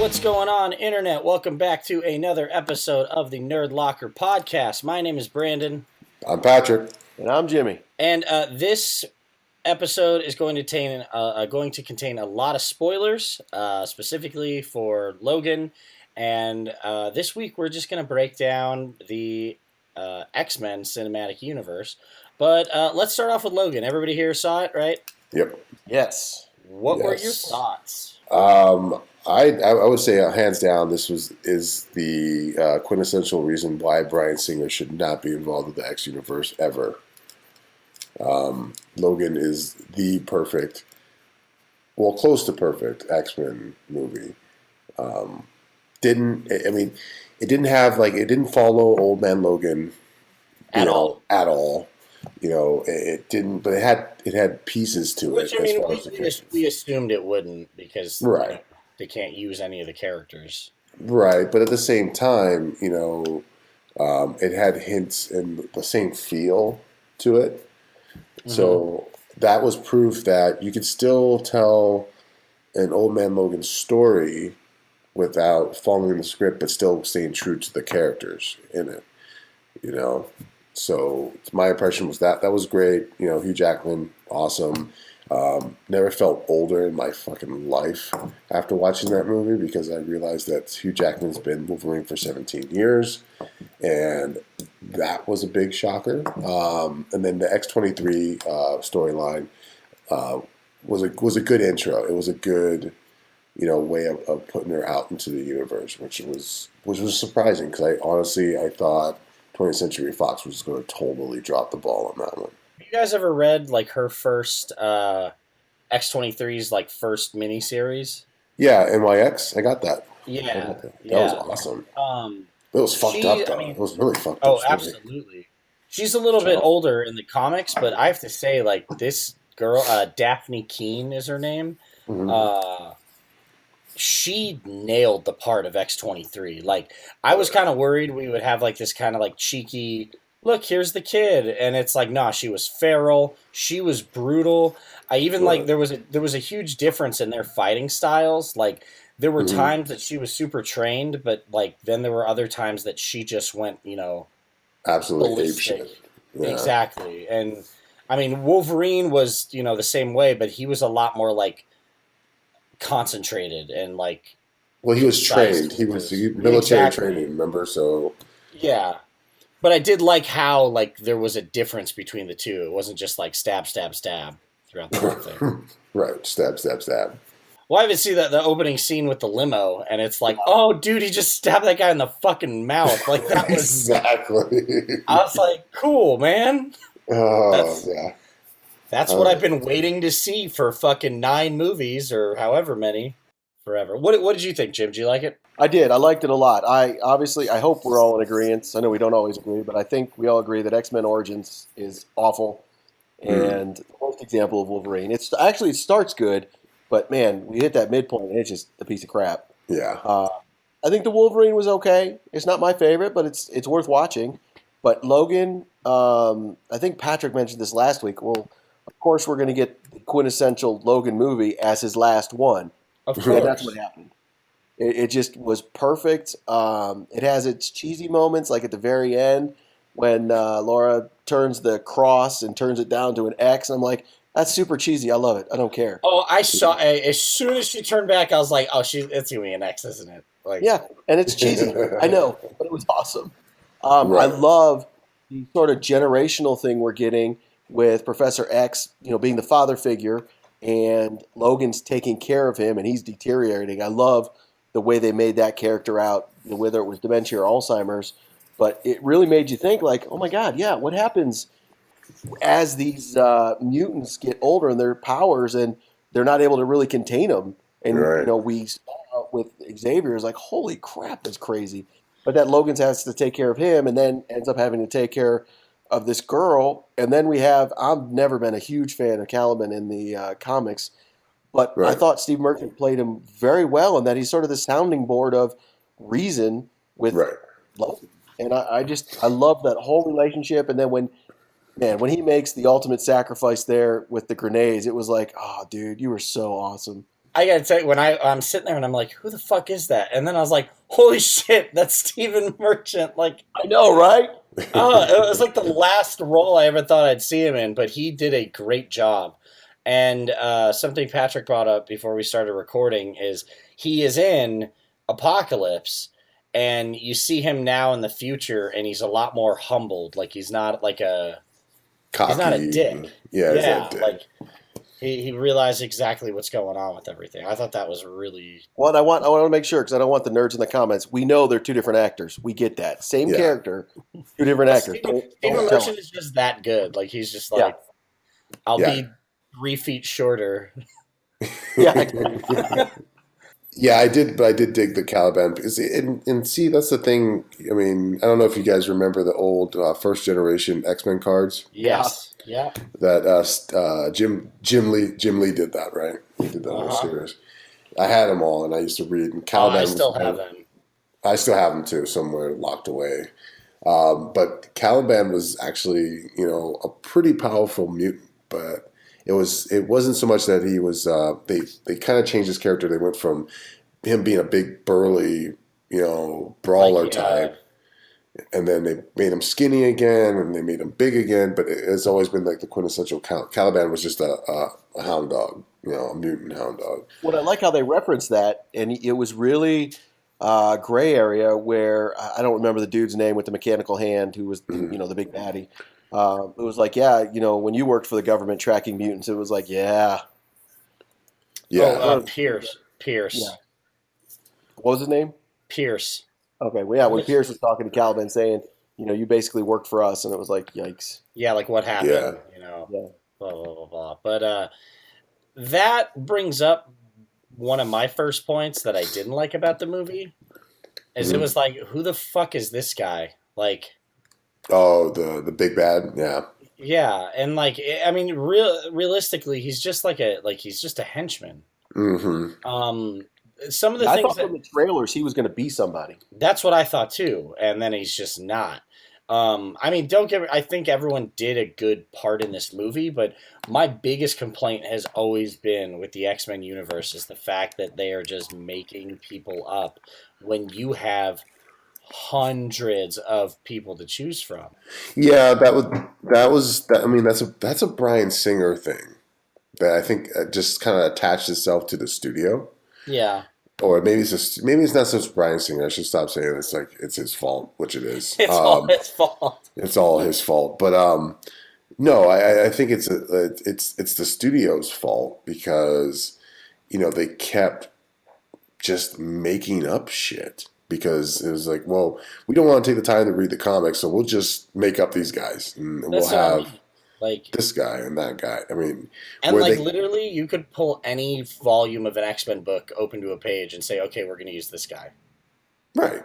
what's going on, Internet? Welcome back to another episode of the Nerdlocker podcast. My name is Brandon. I'm Patrick. And I'm Jimmy. And this episode is going to contain a lot of spoilers, specifically for Logan. And this week we're just going to break down the X-Men cinematic universe. But let's start off with Logan. Everybody here saw it, right? Yep. Yes. What were your thoughts? I would say hands down this is the quintessential reason why Bryan Singer should not be involved with the X universe ever. Logan is the perfect, well, close to perfect X-Men movie. It didn't follow Old Man Logan At all. You know, it didn't, but it had pieces to Which, it. I mean, we assumed it wouldn't because right. They can't use any of the characters. Right, but at the same time, you know, it had hints and the same feel to it. Mm-hmm. So that was proof that you could still tell an Old Man Logan story without following the script, but still staying true to the characters in it. You know, so my impression was that was great. You know, Hugh Jackman, awesome. Never felt older in my fucking life after watching that movie because I realized that Hugh Jackman's been Wolverine for 17 years, and that was a big shocker. And then the X-23 storyline was a good intro. It was a good, you know, way of putting her out into the universe, which was surprising because I thought 20th Century Fox was going to totally drop the ball on that one. You guys ever read like her first X-23's like first miniseries? Yeah, NYX. I got that. Yeah, that was awesome. It was fucked up though. It was really fucked up. Oh, absolutely. She's a little bit older in the comics, but I have to say, like this girl, Daphne Keene is her name. Mm-hmm. She nailed the part of X-23. Like I was kind of worried we would have like this kind of like cheeky. Look, here's the kid, and it's like, nah, she was feral, she was brutal. I even like there was a huge difference in their fighting styles. Like there were times that she was super trained, but like then there were other times that she just went, you know, absolutely apeshit. Yeah. Exactly. And I mean, Wolverine was, you know, the same way, but he was a lot more like concentrated and like. Well, he was trained. He was military training, remember? So yeah. But I did like how like there was a difference between the two. It wasn't just like stab, stab, stab throughout the whole thing. Right, stab, stab, stab. Well, I even see the opening scene with the limo, and it's like, oh, dude, he just stabbed that guy in the fucking mouth. Like that was exactly. I was like, cool, man. Oh yeah. That's what I've been waiting to see for fucking 9 movies or however many, forever. What did you think, Jim? Did you like it? I did. I liked it a lot. I hope we're all in agreement. I know we don't always agree, but I think we all agree that X-Men Origins is awful and the worst example of Wolverine. It starts good, but man, we hit that midpoint and it's just a piece of crap. Yeah. I think the Wolverine was okay. It's not my favorite, but it's worth watching. But Logan, I think Patrick mentioned this last week. Well, of course we're going to get the quintessential Logan movie as his last one. Of course. And that's what happened. It just was perfect. It has its cheesy moments, like at the very end when Laura turns the cross and turns it down to an X. I'm like, that's super cheesy. I love it. I don't care. Oh, I saw as soon as she turned back, I was like, oh, it's gonna be an X, isn't it? Like, yeah, and it's cheesy. I know, but it was awesome. Right. I love the sort of generational thing we're getting with Professor X, you know, being the father figure, and Logan's taking care of him, and he's deteriorating. I love the way they made that character out, you know, whether it was dementia or Alzheimer's, but it really made you think like, oh my God, yeah, what happens as these mutants get older and their powers and they're not able to really contain them? And, you know, we saw with Xavier is like, holy crap, that's crazy. But that Logan has to take care of him and then ends up having to take care of this girl. And then I've never been a huge fan of Caliban in the comics, but I thought Steve Merchant played him very well, and that he's sort of the sounding board of reason with Logan. And I love that whole relationship. And then when he makes the ultimate sacrifice there with the grenades, it was like, oh, dude, you were so awesome. I gotta tell you, when I'm sitting there and I'm like, who the fuck is that? And then I was like, holy shit, that's Stephen Merchant. Like, I know, right? it was like the last role I ever thought I'd see him in, but he did a great job. And something Patrick brought up before we started recording is he is in Apocalypse, and you see him now in the future, and he's a lot more humbled. Like he's not like Cocky. he's not a dick. Yeah, he's not Yeah, a dick. like he realized exactly what's going on with everything. I thought that was really Well, and I want to make sure because I don't want the nerds in the comments. We know they're two different actors. We get that. Same character, two different actors. Stephen Merchant is just that good. Like he's just like I'll be 3 feet shorter. Yeah. Yeah, I did, but I did dig the Caliban because, and see, that's the thing. I mean, I don't know if you guys remember the old first generation X-Men cards. Yes. Yeah. That Jim Lee did that, right? He did that whole series. I had them all, and I used to read. And Caliban I still have them. I still have them too, somewhere locked away. But Caliban was actually, a pretty powerful mutant, but it wasn't so much that he was. They kind of changed his character. They went from him being a big burly, brawler type, and then they made him skinny again, and they made him big again. But it's always been like the quintessential Caliban was just a hound dog, a mutant hound dog. Well, I like how they referenced that, and it was really gray area where I don't remember the dude's name with the mechanical hand who was the big baddie. It was like, when you worked for the government tracking mutants, it was like, yeah. Pierce. Yeah. What was his name? Pierce. Okay, well, yeah, when Pierce was talking to Caliban saying, you basically worked for us, and it was like, yikes. Yeah, like what happened, blah, blah, blah, blah. But that brings up one of my first points that I didn't like about the movie, is it was like, who the fuck is this guy? Like... Oh, the big bad, yeah. Yeah, and like, I mean, realistically, he's just he's just a henchman. Mm-hmm. Some of the I things thought from the trailers he was going to be somebody. That's what I thought too, and then he's just not. I mean, I think everyone did a good part in this movie, but my biggest complaint has always been with the X-Men universe is the fact that they are just making people up when you have hundreds of people to choose from. Yeah, I mean, that's a Bryan Singer thing that I think just kind of attached itself to the studio. Yeah. Or maybe it's not so Bryan Singer. I should stop saying it's like it's his fault, which it is. It's all his fault. It's all his fault. But no, I think it's the studio's fault because they kept just making up shit. Because it was like, well, we don't want to take the time to read the comics, so we'll just make up these guys, and we'll have this guy and that guy. I mean, and literally, you could pull any volume of an X-Men book, open to a page, and say, okay, we're going to use this guy. Right.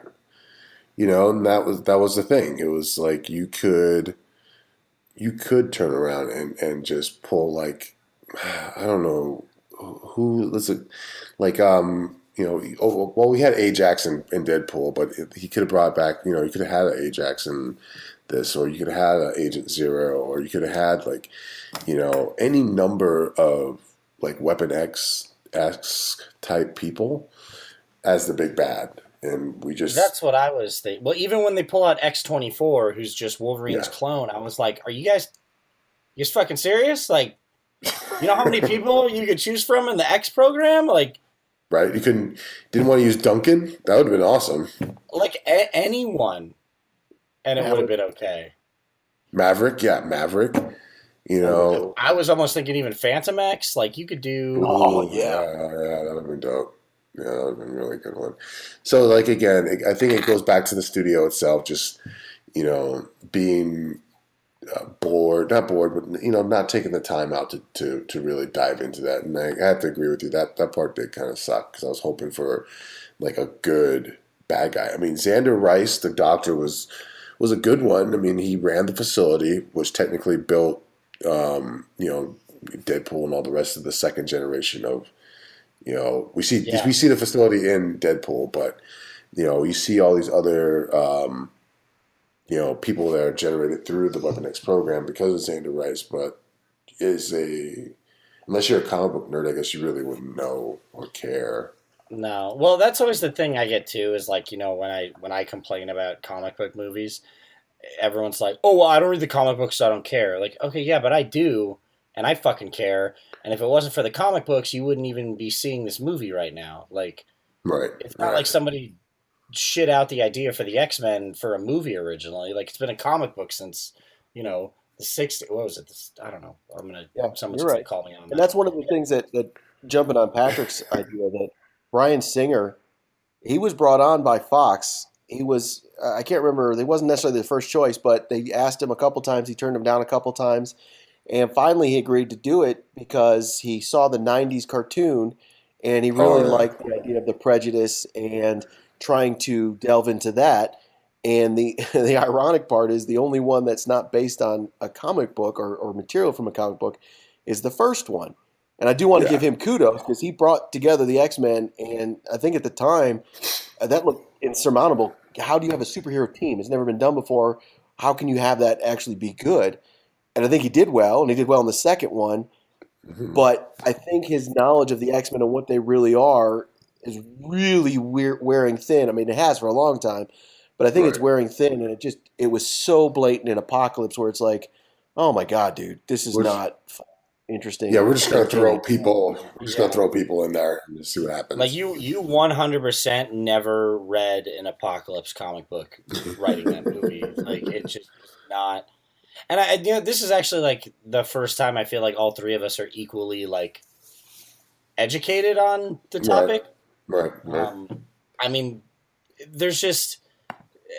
And that was the thing. It was like you could turn around and just pull like, I don't know who was it, like well, we had Ajax in Deadpool, but he could have brought back, you could have had an Ajax in this, or you could have had an Agent Zero, or you could have had like, any number of like Weapon X type people as the big bad, and we just that's what I was thinking. Well, even when they pull out X-24, who's just Wolverine's clone, I was like, are you guys fucking serious? Like, you know how many people you could choose from in the X program, like. Right, you didn't want to use Duncan. That would have been awesome. Like anyone, and it would have been okay. Maverick. I was almost thinking even Phantom X. Like you could do. Oh yeah, that would have been dope. Yeah, that would have been a really good one. So, like again, I think it goes back to the studio itself. Just being not bored, but not taking the time out to really dive into that. And I have to agree with you that part did kind of suck because I was hoping for like a good bad guy. I mean, Xander Rice, the Doctor, was a good one. I mean, he ran the facility, which technically built, Deadpool and all the rest of the second generation of, we see the facility in Deadpool, but you see all these other. People that are generated through the Weapon X program because of Xander Rice, but is a Unless you're a comic book nerd, I guess you really wouldn't know or care. No. Well, that's always the thing I get too is like, when I complain about comic book movies, everyone's like, "Oh, well, I don't read the comic books, so I don't care." Like, okay, yeah, but I do, and I fucking care. And if it wasn't for the comic books, you wouldn't even be seeing this movie right now. Like, Right. it's not like somebody shit out the idea for the X-Men for a movie originally. Like, it's been a comic book since, the 60s. What was it? I don't know. Someone's you're going right. to call me on And that. that's one of the things that jumping on Patrick's idea that Bryan Singer, he was brought on by Fox. He was, I can't remember, he wasn't necessarily the first choice, but they asked him a couple times. He turned him down a couple times. And finally he agreed to do it because he saw the 90s cartoon and he really liked the idea of the prejudice and trying to delve into that. And the the ironic part is the only one that's not based on a comic book or material from a comic book is the first one. And I do want to give him kudos because he brought together the X-Men, and I think at the time that looked insurmountable. How do you have a superhero team? It's never been done before. How can you have that actually be good? And I think he did well, and he did well in the second one. Mm-hmm. But I think his knowledge of the X-Men and what they really are is really wearing thin. I mean, it has for a long time, but I think it's wearing thin, and it was so blatant in Apocalypse where it's like, oh my God, dude, this is not interesting. Yeah, we're just gonna throw people. We're just gonna throw people in there and just see what happens. Like you 100% never read an Apocalypse comic book writing that movie. Like it's just not. And this is actually like the first time I feel like all three of us are equally like educated on the topic. Right. I mean, there's just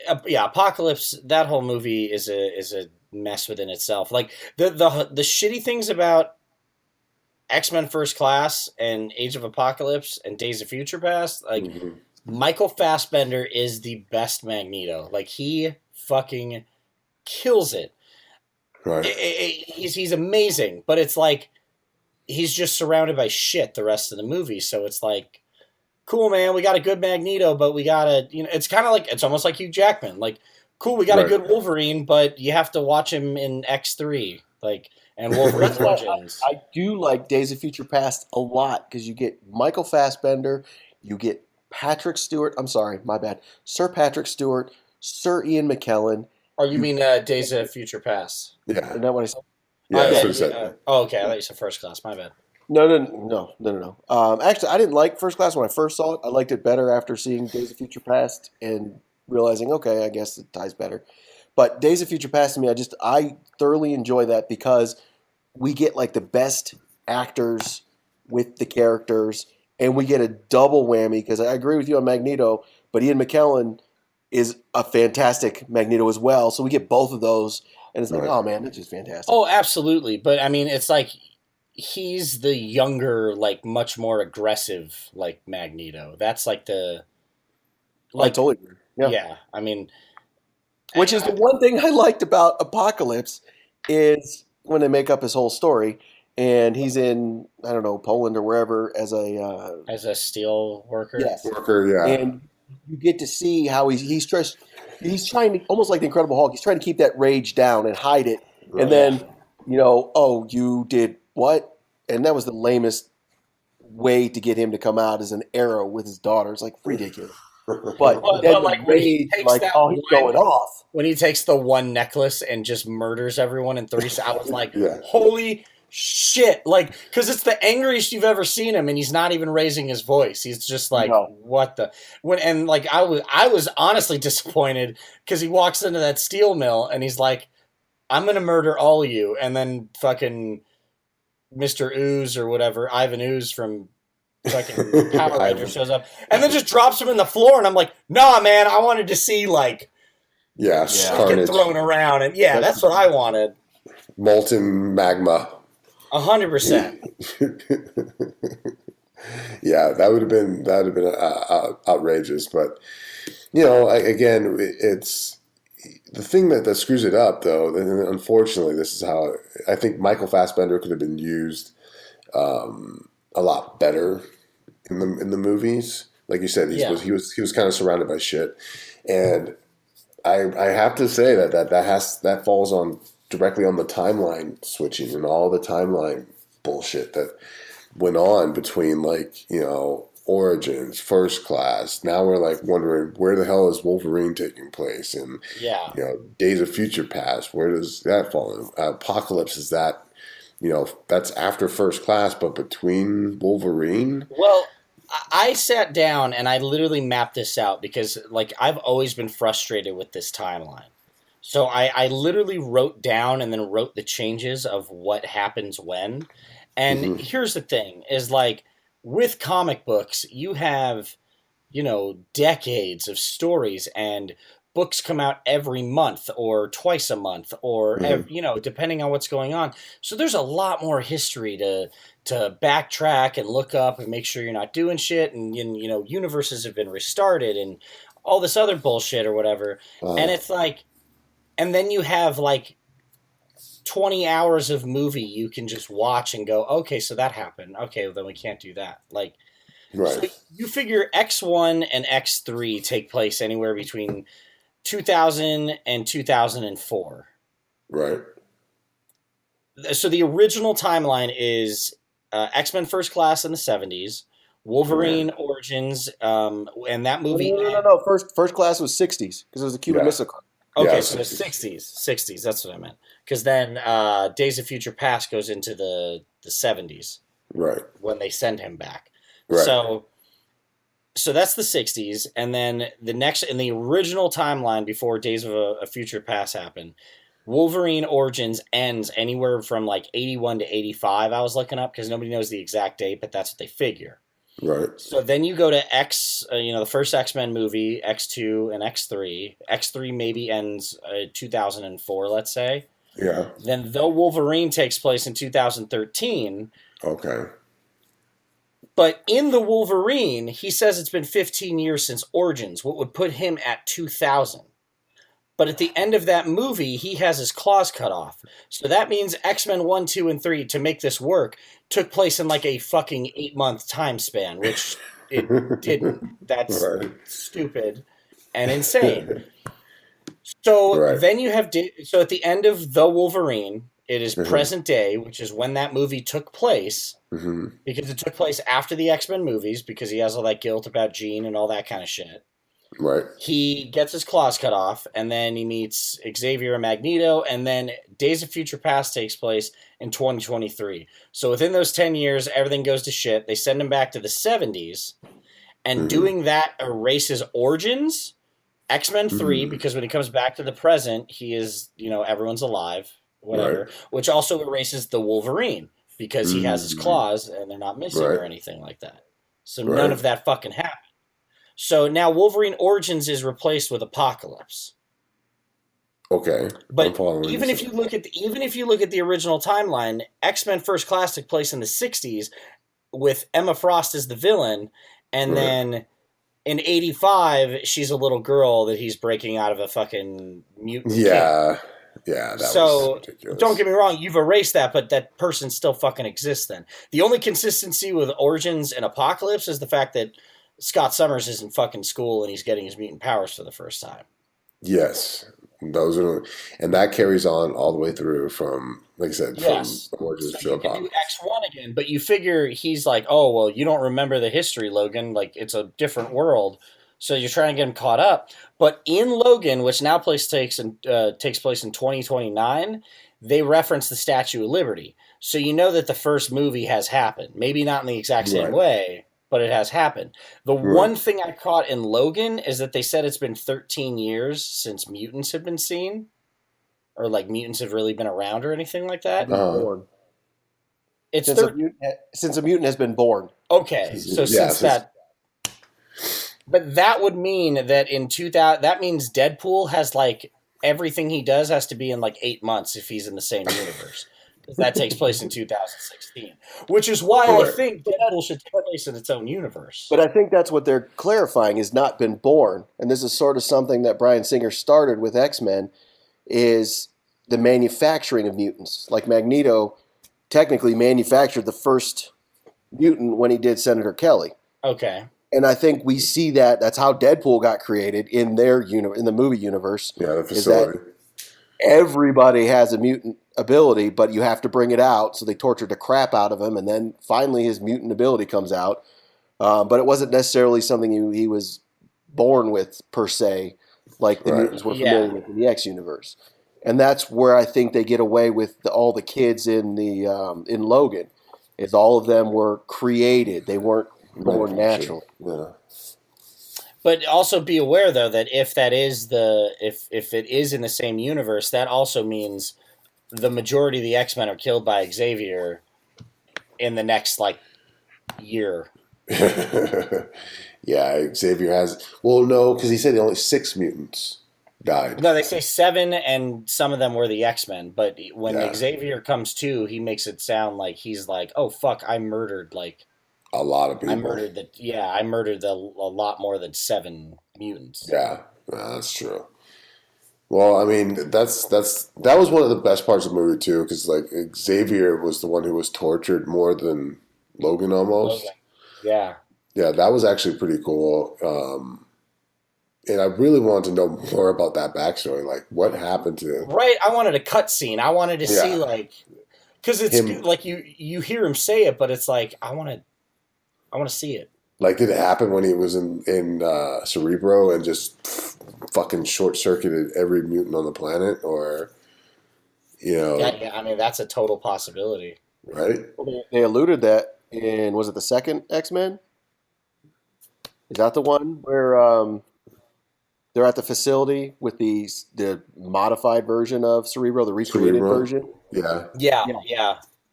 Apocalypse. That whole movie is a mess within itself. Like the shitty things about X-Men First Class and Age of Apocalypse and Days of Future Past, like Michael Fassbender is the best Magneto. Like he fucking kills it. Right. He's amazing, but it's like he's just surrounded by shit the rest of the movie. So it's like, cool, man, we got a good Magneto, but we gotta, it's kind of like, it's almost like Hugh Jackman. Like, cool, we got a good Wolverine, but you have to watch him in X3, like, and Wolverine Origins. I do like Days of Future Past a lot because you get Michael Fassbender, you get Patrick Stewart. I'm sorry, my bad. Sir Patrick Stewart, Sir Ian McKellen. Or you mean Days of Future Past? Yeah. Isn't that what I said? Yeah, that's what I said. Okay. I thought you said First Class. My bad. No. Actually, I didn't like First Class when I first saw it. I liked it better after seeing Days of Future Past and realizing, okay, I guess it ties better. But Days of Future Past to me, I thoroughly enjoy that because we get like the best actors with the characters, and we get a double whammy because I agree with you on Magneto, but Ian McKellen is a fantastic Magneto as well. So we get both of those, and it's like, oh man, that's just fantastic. Oh, absolutely. But I mean, it's like he's the younger, like much more aggressive, like Magneto. That's like the. I totally agree. Yeah. I mean, which is the one thing I liked about Apocalypse is when they make up his whole story, and he's in Poland or wherever as a steel worker. Yes. Worker, yeah. And you get to see how he's trying to, almost like the Incredible Hulk, he's trying to keep that rage down and hide it. Right. And then, oh, you did what? And that was the lamest way to get him to come out as an arrow with his daughter. It's like ridiculous. But then like when he takes he's going off. When he takes the one necklace and just murders everyone in 3 seconds, I was like, holy shit. Like, because it's the angriest you've ever seen him, and he's not even raising his voice. He's just like, what the? I was honestly disappointed because he walks into that steel mill and he's like, I'm going to murder all of you. And then fucking Mr. Ooze or whatever, Ivan Ooze from fucking Power Ranger shows up and then just drops him in the floor. And I'm like, nah, man, I wanted to see like, get thrown around. And that's what I wanted. Molten magma. 100%. Yeah, that would have been outrageous. But again, it's the thing that screws it up, though. And unfortunately, this is how I think Michael Fassbender could have been used a lot better in the movies. Like you said, he was kind of surrounded by shit, and I have to say that falls on directly on the timeline switching and all the timeline bullshit that went on between like, you know, Origins, First Class. Now we're like wondering where the hell is Wolverine taking place, and Yeah. you know, Days of Future Past. Where does that fall in? Apocalypse, is that, you know, that's after First Class, but between Wolverine? Well, I sat down and I literally mapped this out because, like, I've always been frustrated with this timeline. So I literally wrote down and then wrote the changes of what happens when. And Mm-hmm. here's the thing is like with comic books, you have, you know, decades of stories and books come out every month or twice a month or Mm-hmm. you know, depending on what's going on. So there's a lot more history to backtrack and look up and make sure you're not doing shit, and you know, universes have been restarted and all this other bullshit or whatever. And it's like, and then you have like 20 hours of movie you can just watch and go, okay, so that happened. Okay, well, then we can't do that. Like, so Right. you figure X1 and X3 take place anywhere between 2000 and 2004. Right. So the original timeline is X-Men First Class in the 70s, Wolverine Origins, and that movie. No. First Class was 60s because it was a Cuban Missile Crisis. Okay, Yeah, so the 60s. That's what I meant. Because then Days of Future Past goes into the 70s. Right. When they send him back. Right. So that's the 60s, and then the next in the original timeline before Days of a Future Past happened, Wolverine Origins ends anywhere from like 81 to 85. I was looking up because nobody knows the exact date, but that's what they figure. Right. So then you go to X, the first X-Men movie, X2 and X3. X3 maybe ends 2004, let's say. Yeah. Then though Wolverine takes place in 2013. Okay. But in the Wolverine, he says it's been 15 years since Origins, what would put him at 2000. But at the end of that movie, he has his claws cut off. So that means X-Men 1, 2, and 3, to make this work, took place in like a fucking 8-month time span, which it didn't. That's stupid and insane. So then you have... So at the end of The Wolverine, it is present day, which is when that movie took place, because it took place after the X-Men movies, because he has all that guilt about Jean and all that kind of shit. Right. He gets his claws cut off, and then he meets Xavier and Magneto, and then Days of Future Past takes place in 2023. So within those 10 years, everything goes to shit. They send him back to the 70s, and doing that erases Origins, X-Men 3, because when he comes back to the present, he is, everyone's alive, whatever, which also erases the Wolverine, because he has his claws, and they're not missing or anything like that. So none of that fucking happened. So now Wolverine Origins is replaced with Apocalypse. Okay, but even if you look at the original timeline, X-Men First Class took place in the 60s with Emma Frost as the villain, and then in 85 she's a little girl that he's breaking out of a fucking mutant kid. That was ridiculous. Don't get me wrong, you've erased that, but that person still fucking exists then. The only consistency with Origins and Apocalypse is the fact that Scott Summers is in fucking school and he's getting his mutant powers for the first time. Yes. Those are, and that carries on all the way through from, like I said, from Origins to Apocalypse. You X1 again, but you figure he's like, oh, well, you don't remember the history, Logan. Like, it's a different world. So you're trying to get him caught up. But in Logan, which now takes place in 2029, they reference the Statue of Liberty. So you know that the first movie has happened. Maybe not in the exact same way, but it has happened. The one thing I caught in Logan is that they said it's been 13 years since mutants have been seen, or like mutants have really been around or anything like that. Born. It's since a mutant has been born. Okay, so since that, but that would mean that in 2000, that means Deadpool has like everything he does has to be in like 8 months if he's in the same universe. That takes place in 2016, which is why I think Deadpool should take place in its own universe. But I think that's what they're clarifying is not been born. And this is sort of something that Bryan Singer started with X-Men, is the manufacturing of mutants. Like Magneto technically manufactured the first mutant when he did Senator Kelly. Okay. And I think we see that that's how Deadpool got created in their in the movie universe. Yeah, the facility. everybody has a mutant ability, but you have to bring it out. So they tortured the crap out of him, and then finally his mutant ability comes out. But it wasn't necessarily something he was born with per se, like the mutants were familiar with in the X universe. And that's where I think they get away with all the kids in the in Logan, is all of them were created; they weren't born natural. Yeah. But also be aware though that if it is in the same universe, that also means the majority of the X-Men are killed by Xavier in the next year. Yeah, Xavier has. Well, no, because he said only 6 mutants died. No, they say 7, and some of them were the X-Men. But when Xavier comes to, he makes it sound like he's like, "Oh fuck, I murdered a lot of people. I murdered a lot more than 7 mutants." Yeah, that's true. Well, I mean, that was one of the best parts of the movie too, because Xavier was the one who was tortured more than Logan almost. Yeah. Yeah, that was actually pretty cool. And I really wanted to know more about that backstory. Like, what happened to him? Right, I wanted a cutscene. I wanted to see because it's like you hear him say it, but it's like I want to see it. Like, did it happen when he was in Cerebro and just fucking short circuited every mutant on the planet, or Yeah, I mean that's a total possibility, right? Well, they alluded that in, was it the second X-Men? Is that the one where they're at the facility with the modified version of Cerebro, the recreated version? Yeah.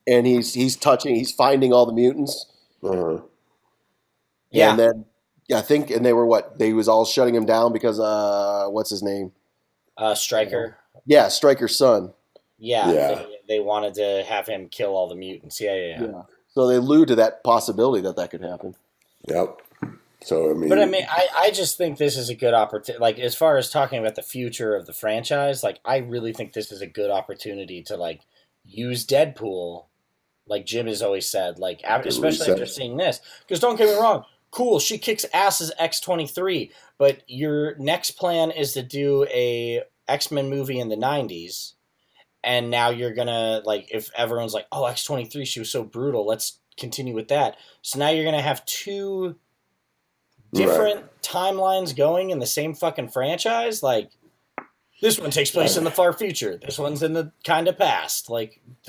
And he's finding all the mutants. Uh-huh. Yeah. And then I think, and they were they was all shutting him down because what's his name? Stryker. Yeah, Stryker's son. Yeah. They wanted to have him kill all the mutants. Yeah. So they allude to that possibility that could happen. Yep. So I just think this is a good opportunity. Like, as far as talking about the future of the franchise, I really think this is a good opportunity to use Deadpool, like Jim has always said, especially after seeing this. Because don't get me wrong, cool, she kicks ass as X-23, but your next plan is to do a X-Men movie in the 90s, and now you're gonna if everyone's like, oh, X-23, she was so brutal, let's continue with that. So now you're gonna have 2 different timelines going in the same fucking franchise. This one takes place in the far future. This one's in the kind of past.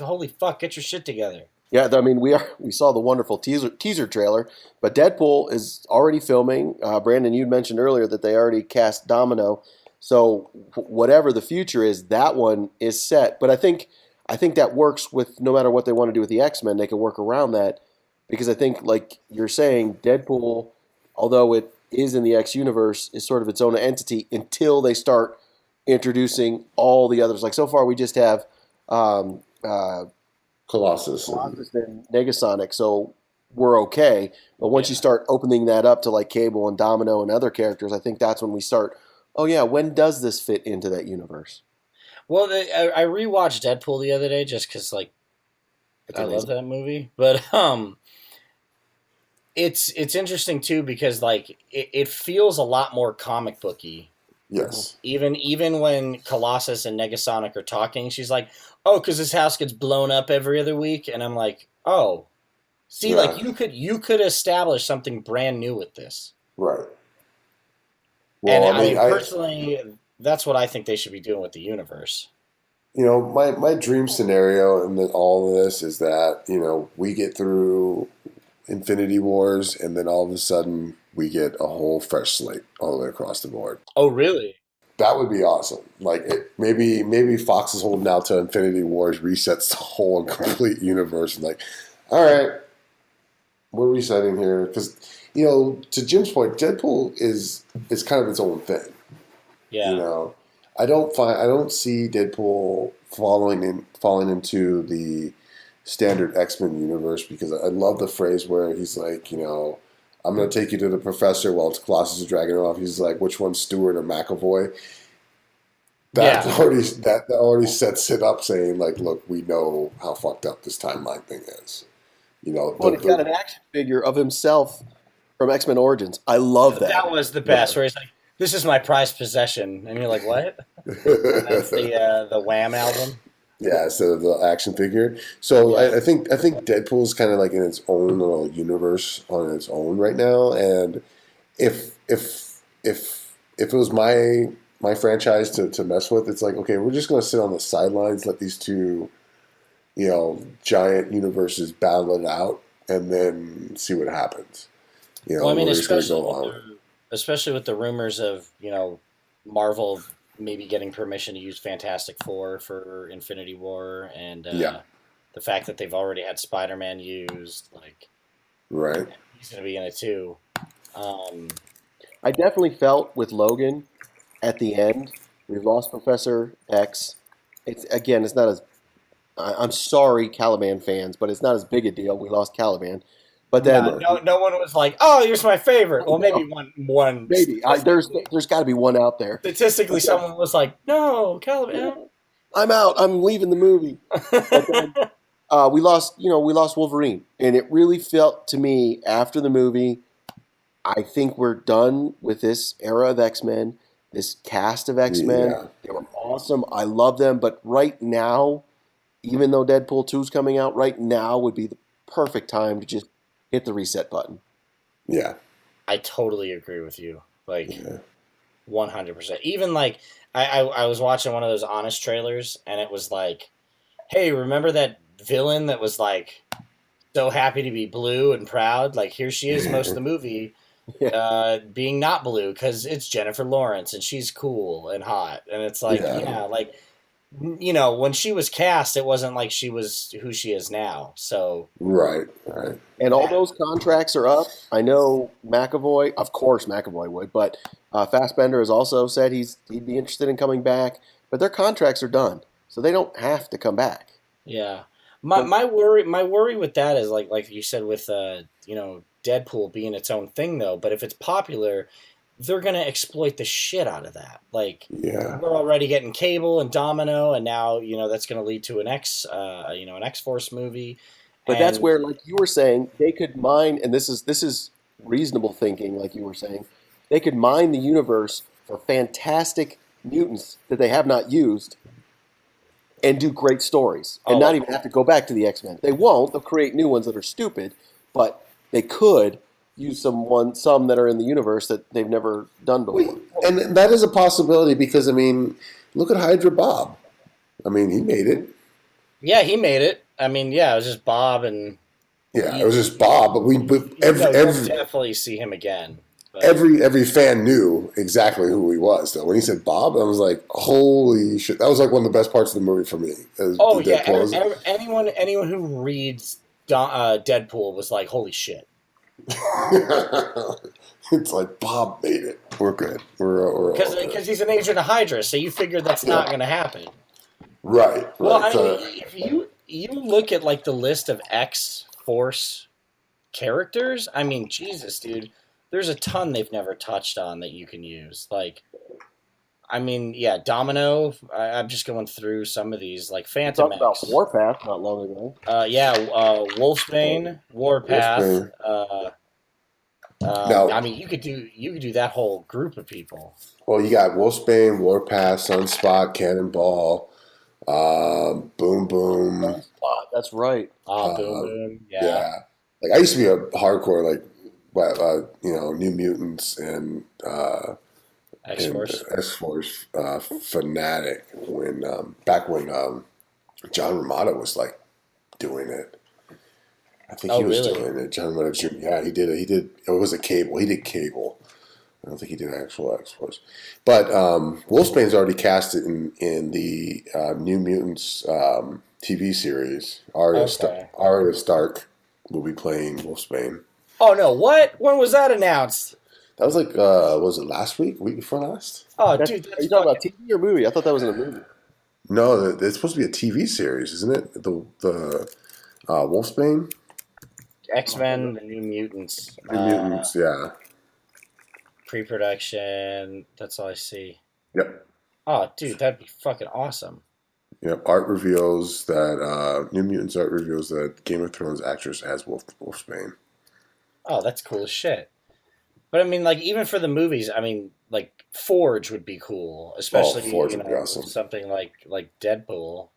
Holy fuck, get your shit together. Yeah, I mean, we saw the wonderful teaser trailer, but Deadpool is already filming. Brandon, you mentioned earlier that they already cast Domino, so whatever the future is, that one is set. But I think that works with no matter what they want to do with the X-Men, they can work around that, because I think, like you're saying, Deadpool, although it is in the X universe, is sort of its own entity until they start introducing all the others. So far, we just have Colossus and Negasonic, so we're okay. But once you start opening that up to Cable and Domino and other characters, I think that's when we start, oh yeah, when does this fit into that universe? Well, I rewatched Deadpool the other day just because, I love that movie. But it's interesting too because it feels a lot more comic booky. Yes. Even when Colossus and Negasonic are talking, she's like, "Oh, because this house gets blown up every other week," and I'm like, "Oh, see, you could establish something brand new with this." Right. Well, and I mean, personally, that's what I think they should be doing with the universe. My dream scenario in all of this is that we get through Infinity Wars, and then all of a sudden we get a whole fresh slate all the way across the board. Oh, really? That would be awesome. Maybe Fox is holding out to Infinity Wars resets the whole and complete universe, and all right, we're resetting here because to Jim's point, Deadpool is kind of its own thing. Yeah. I don't see Deadpool falling into the standard X-Men universe, because I love the phrase where he's like, I'm going to take you to the professor while Colossus is dragging him off. He's like, which one's Stewart or McAvoy? That already sets it up, saying look, we know how fucked up this timeline thing is. He's got an action figure of himself from X-Men Origins. I love that. That was the best, where he's like, this is my prized possession. And you're like, what? That's the Wham album. Yeah, so the action figure. So Yeah. I think Deadpool is kind of like in its own little universe on its own right now. And if it was my franchise to mess with, it's like, okay, we're just going to sit on the sidelines, let these two giant universes battle it out, and then see what happens. Well, I mean, We're just going to go along. especially with the rumors of Marvel maybe getting permission to use Fantastic Four for Infinity War, and Yeah, the fact that they've already had Spider-Man used, like right. he's going to be in it too. Um, I definitely felt with Logan at the end, we lost Professor X. It's not as I'm sorry, Caliban fans, but it's not as big a deal. We lost Caliban, but then yeah, Right. no one was like, "Oh, you're my favorite." Well, maybe no, one maybe there's got to be one out there. statistically, But then, someone was like, "No, Caliban." I'm out. I'm leaving the movie. But then we lost Wolverine, and it really felt to me after the movie. I think we're done with this era of X Men, this cast of X Men. Yeah, They were awesome. I love them, but right now, even though Deadpool 2 is coming out, right now would be the perfect time to just hit the reset button. yeah, I totally agree with you. Like yeah. 100%. Even like I was watching one of those Honest trailers, and it was like, "Hey, remember that villain that was like so happy to be blue and proud? Like here she is most of the movie, Yeah, being not blue because it's Jennifer Lawrence and she's cool and hot." And it's like, Yeah. yeah, like when she was cast, it wasn't like she was who she is now. So Right, right. and all that, those contracts are up. I know McAvoy, of course McAvoy would, but Fassbender has also said he'd be interested in coming back. But their contracts are done, so they don't have to come back. yeah. My But my worry with that is like you said with Deadpool being its own thing though. But if it's popular, they're gonna exploit the shit out of that. Like Yeah, we're already getting Cable and Domino, and now that's gonna lead to an X Force movie, that's and where, like you were saying, they could mine, and this is reasonable thinking, like you were saying, they could mine the universe for fantastic mutants that they have not used and do great stories and oh, not even have to go back to the X Men. They won't. They'll create new ones that are stupid, but they could use some that are in the universe that they've never done before. and that is a possibility because I mean, look at Hydra Bob. I mean, he made it. yeah, he made it. I mean, yeah, it was just Bob, and Yeah, it you, was just Bob, but you'll definitely see him again. But every fan knew exactly who he was. Though when he said Bob, I was like, "Holy shit!" That was like one of the best parts of the movie for me. As oh the yeah, Deadpool. anyone who reads Deadpool was like, "Holy shit!" It's like Bob made it. We're good. We're all good. Because he's an agent of Hydra, so you figure that's not Yeah. going to happen. Right. Well, Right. I mean, So, if you look at like the list of X Force characters, I mean, Jesus, dude, there's a ton they've never touched on that you can use. Like, I mean, yeah, Domino. I'm just going through some of these, like We Phantom talked about X. Warpath not long ago. Yeah, Wolfsbane, Warpath. Wolfsbane. I Now, mean, you could do that whole group of people. well, you got Wolfsbane, Warpath, Sunspot, Cannonball, Boom Boom. That's right. Boom Uh, Boom, yeah, yeah, like I used to be a hardcore New Mutants X and Force. S Force fanatic when back when John Romata was like doing it. I think Oh, he was really? doing it. John Romata Jr. Yeah, he did it. He did. It was a Cable. He did Cable. I don't think he did actual X Force. But Wolfsbane's already cast it in the New Mutants TV series. Okay. Arya Stark will be playing Wolfsbane. Oh no! What? When was that announced? That was like, was it last week? Week before last? Oh, That's, dude, are that's you talking fucking about TV or movie? I thought that was in a movie. No, it's supposed to be a TV series, isn't it? The Wolfsbane? X Men: The New Mutants. New Mutants, yeah. Pre-production. That's all I see. Yep. Oh, dude, that'd be fucking awesome. Yep. Art reveals that, New Mutants art reveals that Game of Thrones actress has Wolfsbane. Oh, that's cool as shit. But I mean, like, even for the movies, I mean, like Forge would be cool, Oh, especially Forge would be awesome. something like Deadpool.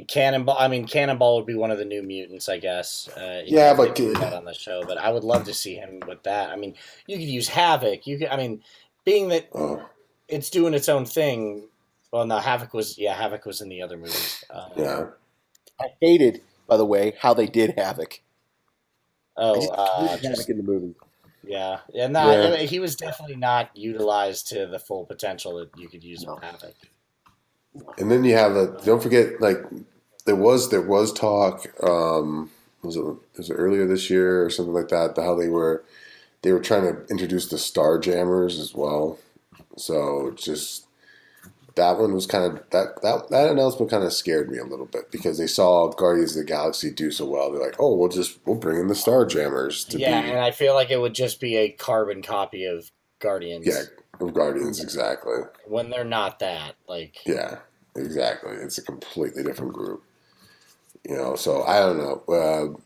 Cannonball. I mean, Cannonball would be one of the New Mutants, I guess. Yeah, If they but put that on the show, but I would love to see him with that. I mean, you could use Havoc. You could. I mean, being that oh, it's doing its own thing. Well, no, Havoc was in the other movies. yeah. I hated, by the way, how they did Havoc. I Oh, just hated Havoc just in the movie. yeah. No, Yeah. he was definitely not utilized to the full potential that you could use No. with Havoc. And then you have don't forget, like there was talk. Was it earlier this year or something like that? How they were trying to introduce the Star Jammers as well. So just that one was kind of that announcement kind of scared me a little bit because they saw Guardians of the Galaxy do so well. They're like, oh, we'll bring in the Star Jammers to Yeah, be and I feel like it would just be a carbon copy of yeah Guardians of Guardians exactly. when they're not that. Like, Yeah, exactly. It's a completely different group. So I don't know.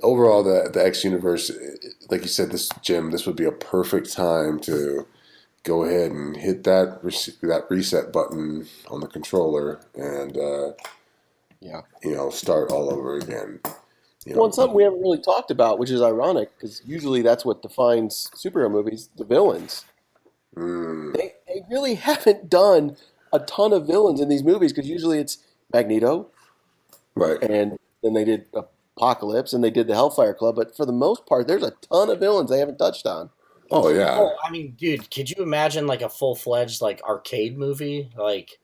Overall, the X universe, like you said, this would be a perfect time to go ahead and hit that reset button on the controller and Yeah. start all over again. Well, and something we haven't really talked about, which is ironic, because usually that's what defines superhero movies, the villains. Mm, They really haven't done a ton of villains in these movies, because usually it's Magneto, right. and then they did Apocalypse, and they did the Hellfire Club, but for the most part, there's a ton of villains they haven't touched on. Oh yeah, oh, I mean, dude, could you imagine like a full fledged like arcade movie? Like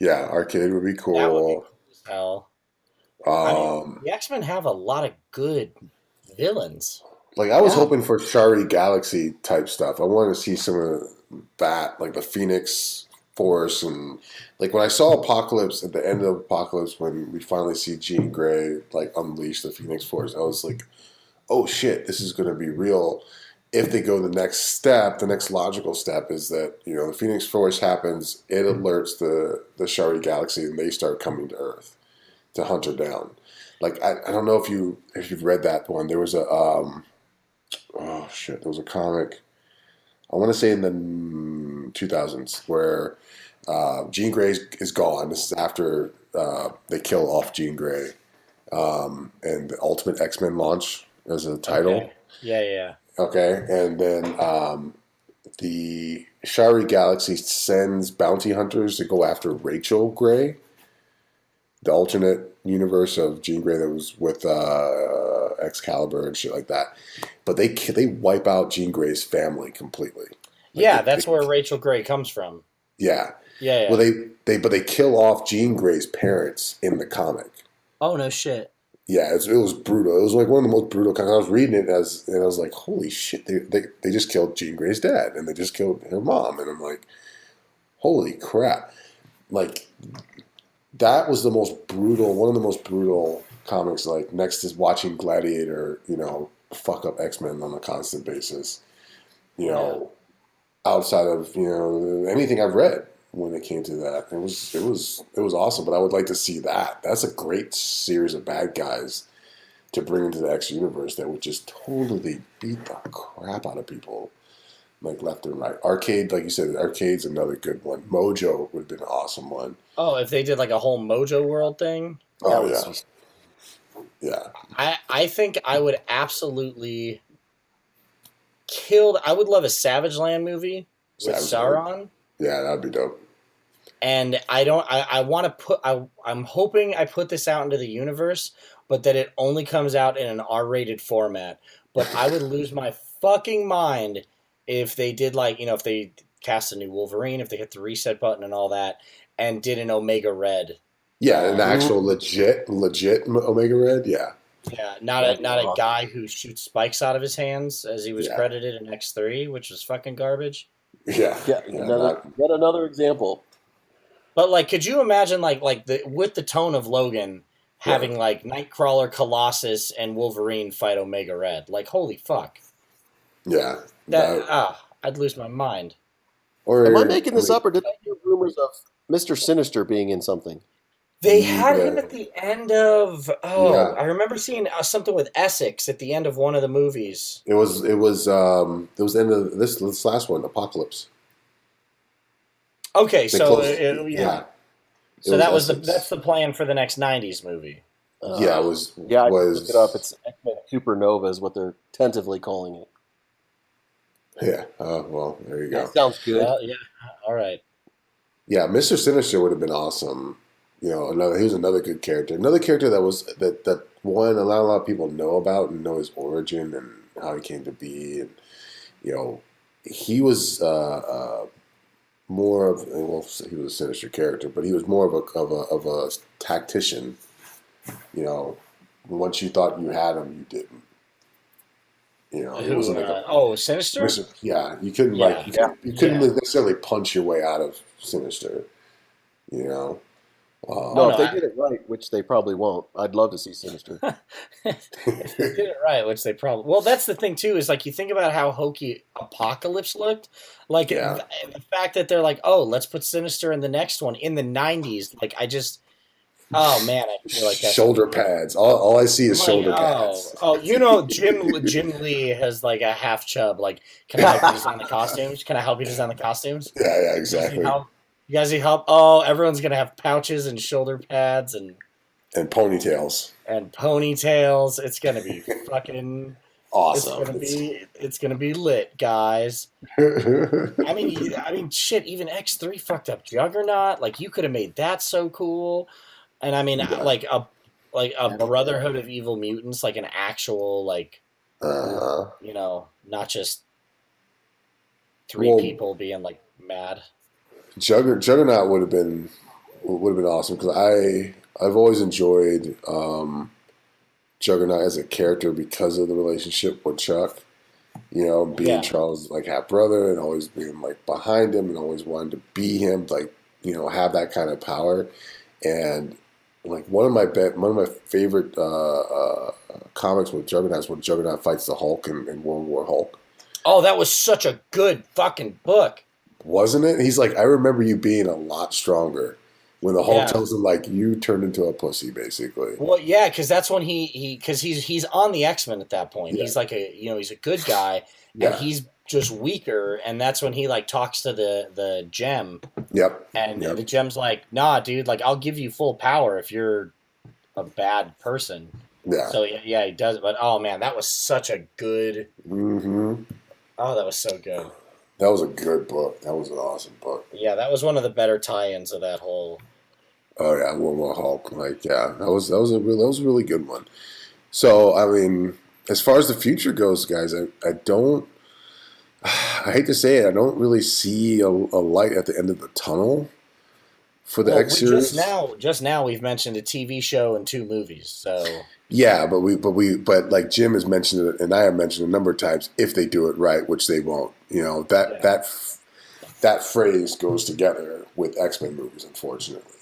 yeah. Arcade would be that would be cool. cool as hell. I mean, Um, the X Men have a lot of good villains. like I was Yeah. hoping for Shari Galaxy type stuff. I wanted to see some of that, like the Phoenix Force, and like when I saw Apocalypse at the end of Apocalypse, when we finally see Jean Grey like unleash the Phoenix Force, I was like, oh shit, this is going to be real. If they go the next step, the next logical step is that the Phoenix Force happens, it alerts the Shari Galaxy, and they start coming to Earth to hunt her down. Like I don't know if you've read that one. There was a oh shit, there was a comic. I want to say in the 2000s where Jean Grey is gone. This is after they kill off Jean Grey, and the Ultimate X-Men launch as a title. Okay. Yeah. Okay, and then the Shari Galaxy sends bounty hunters to go after Rachel Grey, the alternate universe of Jean Grey that was with Excalibur and shit like that. But they wipe out Jean Grey's family completely. Yeah, that's where Rachel Grey comes from. Yeah. Yeah. Well, they kill off Jean Grey's parents in the comic. Oh no shit. Yeah, it was brutal. It was like one of the most brutal. I was reading it and I was like, holy shit! They just killed Jean Grey's dad and they just killed her mom, and I'm like, holy crap! Like that was the most brutal. One of the most brutal comics. Like next is watching Gladiator. Fuck up X-Men on a constant basis. Outside of anything I've read when it came to that, it was awesome. But I would like to see that. That's a great series of bad guys to bring into the X universe that would just totally beat the crap out of people, like left and right. Arcade, like you said, Arcade's another good one. Mojo would have been an awesome one. Oh, if they did like a whole Mojo World thing. Oh yeah. Yeah. I think I would absolutely kill. I would love a Savage Land movie with Sauron. Yeah, that'd be dope. And I want to put. I'm hoping I put this out into the universe, but that it only comes out in an R-rated format. But I would lose my fucking mind if they did if they cast a new Wolverine, if they hit the reset button and all that, and did an Omega Red. Yeah, an actual legit Omega Red. Yeah. Yeah, not a guy who shoots spikes out of his hands as he was credited in X3, which was fucking garbage. Yeah. Yet another example. But could you imagine with the tone of Logan having Nightcrawler, Colossus, and Wolverine fight Omega Red? Like holy fuck. Yeah. I'd lose my mind. Am I making this up, or did I hear rumors of Mr. Sinister being in something? They had him at the end of. Oh, Yeah, I remember seeing something with Essex at the end of one of the movies. it was the end of this last one, Apocalypse. Okay, They so closed. yeah, Yeah, it so was that's Essex. the plan for the next '90s movie. Yeah, it was Yeah, I just looked it up. was It's X-Men Supernova is what they're tentatively calling it. yeah. Well, there you That go. sounds good. Well, yeah, all right. Yeah, Mr. Sinister would have been awesome. He was another good character. Another character that one not a lot of people know about and know his origin and how he came to be. And you know, he was more of well, he was a sinister character, but he was more of a tactician. You know, once you thought you had him, you didn't. He Who? wasn't like a Sinister. Mr. Yeah, you couldn't Yeah, you couldn't yeah. necessarily punch your way out of Sinister. You know. Oh No, Um, if no, they did it right, which they probably won't, I'd love to see Sinister. if they did it right, which they probably. Well, that's the thing too. Is like you think about how hokey Apocalypse looked. Like yeah. the fact that they're like, oh, let's put Sinister in the next one in the '90s. Like I just, oh man, I feel like that's gonna Shoulder be. pads. All I see I'm is like, shoulder pads. Jim Lee has like a half chub. Like, can I help you design the costumes? Can I help you design the costumes? Yeah, You guys need exactly. help? You guys need help? Oh, everyone's gonna have pouches and shoulder pads And ponytails. and ponytails. It's gonna be fucking. Awesome. It's gonna be lit, guys. Yeah, I mean, shit. Even X3 fucked up Juggernaut. Like, you could have made that so cool. And I mean, like a Brotherhood of Evil Mutants, like an actual like uh, not just three well, people being like mad. Juggernaut would have been awesome because I've always enjoyed Juggernaut as a character because of the relationship with Chuck. Being Yeah, Charles' like half brother and always being like behind him and always wanting to be him, like have that kind of power. And like one of my favorite comics with Juggernaut is when Juggernaut fights the Hulk in World War Hulk. oh, that was such a good fucking book. Wasn't it? He's like, I remember you being a lot stronger when the Hulk Yeah. tells him like you turned into a pussy, basically. Well, yeah, because that's when because he's on the X-Men at that point. Yeah, He's like he's a good guy, and yeah, he's just weaker. And that's when he like talks to the Gem, yep, and yep, the Gem's like, nah, dude, like I'll give you full power if you're a bad person. yeah. So yeah, he does. But oh man, that was such a good. Hmm. Oh, that was so good. That was a good book. That was an awesome book. Yeah, that was one of the better tie-ins of that whole. Oh yeah, World War Hulk. Like yeah, that was a really good one. So I mean, as far as the future goes, guys, I don't. I hate to say it, I don't really see a light at the end of the tunnel for the Well, X we series. just now we've mentioned a TV show and two movies. So Yeah, but like Jim has mentioned it, and I have mentioned a number of times, if they do it right, which they won't. That yeah, that phrase goes together with X-Men movies, unfortunately.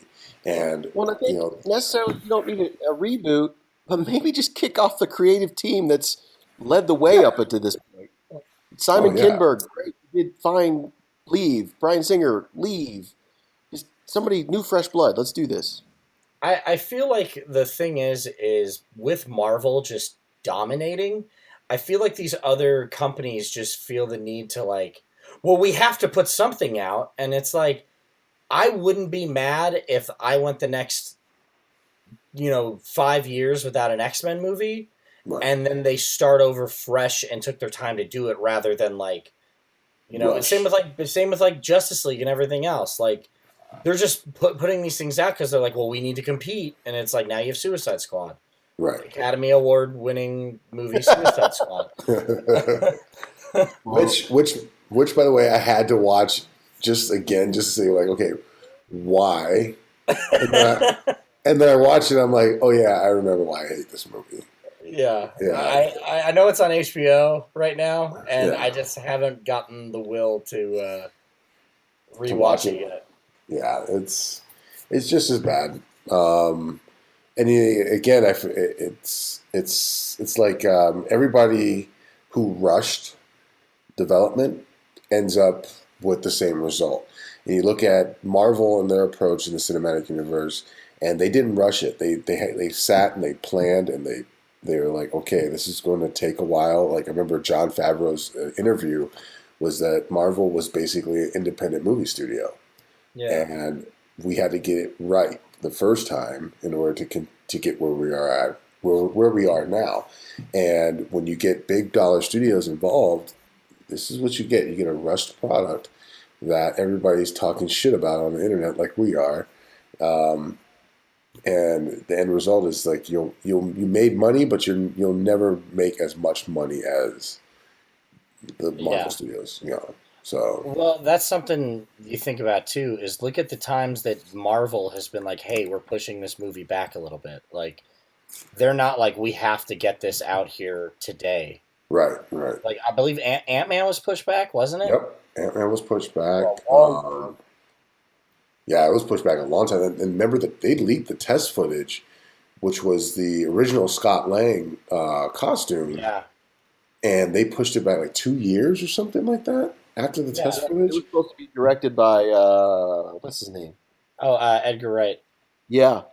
And Well, I you think know, necessarily you don't need a reboot, but maybe just kick off the creative team that's led the way up until this point. oh Simon yeah, Kinberg, great, did fine. Leave. Brian Singer, leave. Just somebody new, fresh blood. Let's do this. I feel like the thing is with Marvel just dominating. I feel like these other companies just feel the need to like, well, we have to put something out, and it's like I wouldn't be mad if I went the next 5 years without an X-Men movie, right, and then they start over fresh and took their time to do it rather than like it's Rush, same with like Justice League and everything else. Like they're just putting these things out because they're like, well, we need to compete, and it's like now you have Suicide Squad, right. Academy Award winning movie Suicide Squad. Well, which by the way, I had to watch just again, just to say like, okay, why? And then I watched it. I'm like, oh yeah, I remember why I hate this movie. Yeah, Yeah, I know it's on HBO right now, and I yeah. just haven't gotten the will to To watch rewatch it it, yet. yeah, it's just as bad. And again, it's like everybody who rushed development ends up with the same result. And you look at Marvel and their approach in the cinematic universe, and they didn't rush it. They sat and they planned and they were like, okay, this is going to take a while. Like I remember Jon Favreau's interview was that Marvel was basically an independent movie studio, and we had to get it right the first time in order to get where we are at where we are now. And when you get big dollar studios involved, this is what you get. You get a rushed product that everybody's talking shit about on the internet, like we are. And the end result is like you made money, but you'll never make as much money as the Marvel Studios. So well, that's something you think about too. Is look at the times that Marvel has been like, "Hey, we're pushing this movie back a little bit." Like they're not like we have to get this out here today. Right. Like I believe Ant-Man was pushed back, wasn't it? Yep, Ant-Man was pushed back. Yeah, it was pushed back a long time. And remember that they leaked the test footage, which was the original Scott Lang costume. Yeah. And they pushed it back like 2 years or something like that after the test footage. It was supposed to be directed by what's his name? Oh, Edgar Wright. Yeah.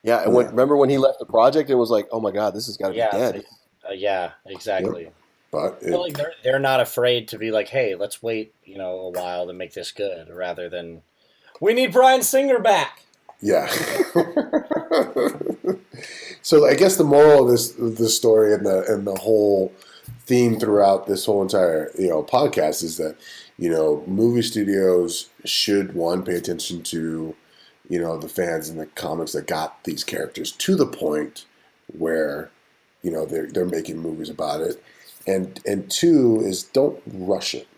And remember when he left the project? It was like, oh my god, this has got to be dead. Yeah, exactly. Yep. But like they're not afraid to be like, hey, let's wait, a while to make this good, rather than we need Bryan Singer back. Yeah. So I guess the moral of this story and the whole theme throughout this whole entire podcast is that movie studios should pay attention to the fans and the comics that got these characters to the point where they're making movies about it, and two is don't rush it.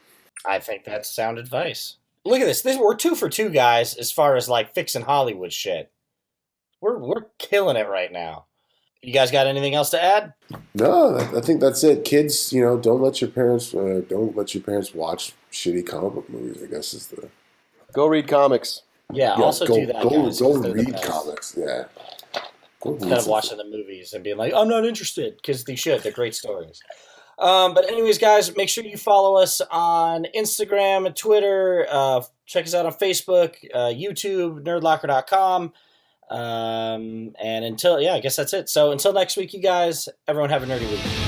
I think that's sound advice. Look at this. We're 2 for 2 guys as far as like fixing Hollywood shit. We're killing it right now. You guys got anything else to add? No, I think that's it. Kids, don't let your parents watch shitty comic book movies. I guess is the go read comics. Yeah, also do that. Go read comics. Yeah. Instead of watching the movies and being like, I'm not interested, because they should. They're great stories. But anyways, guys, make sure you follow us on Instagram and Twitter. Check us out on Facebook, YouTube, nerdlocker.com. And I guess that's it. So until next week, you guys, everyone have a nerdy week.